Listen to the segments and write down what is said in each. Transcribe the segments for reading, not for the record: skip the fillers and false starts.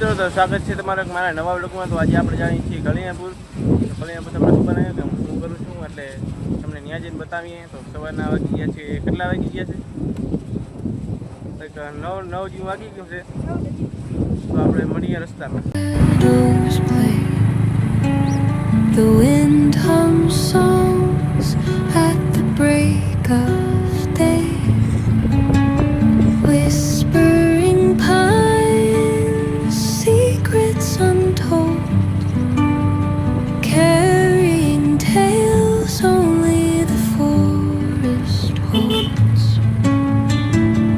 ચલો તો સ્વાગત છે તમારા મારા નવા બ્લોગમાં. તો આજે આપણે જાણીએ છીએ કલિયાપુર. કલિયાપુર તમને ખબર નહીં કે હું શું કરું છું, એટલે તમને ત્યાં જઈને બતાવીએ. તો સવારના વાગી ગયા છે, કેટલા વાગી ગયા છે? કંઈક 9 જેવું વાગી ગયું છે. તો આપણે મળીએ રસ્તામાં. The wind hums songs at the break of day, whispering pines, secrets untold, carrying tales only the forest holds.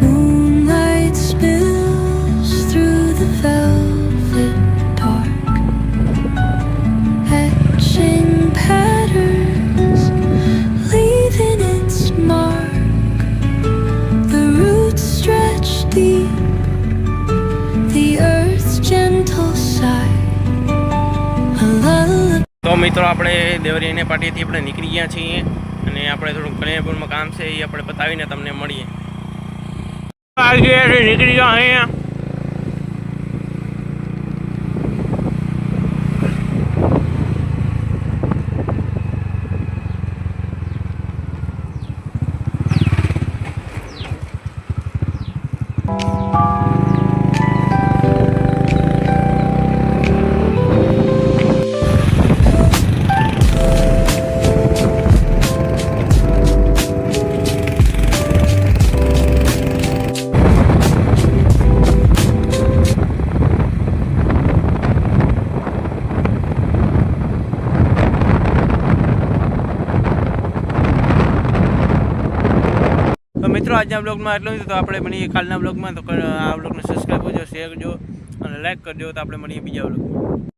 Moonlight spills through the velvet dark, etching patterns, leaving its mark. The roots stretch deep, the earth's gentle sigh, a lullaby. તો મિત્રો આપણે દેવરીયાની પાટીથી આપણે નીકળી ગયા છીએ અને આપણે થોડુંક કલિયાપુરમાં કામ છે એ આપણે પતાવીને તમને મળીએ. આજે નીકળી ગયા અહીંયા. તો મિત્રો આજના બ્લોગમાં એટલું જ. તો આપણે મળીએ કાલના બ્લોગમાં. તો આ બ્લોગને સબસ્ક્રાઈબ કરજો, શેર કરજો અને લાઈક કરજો. તો આપણે મળીએ બીજા બ્લોગમાં.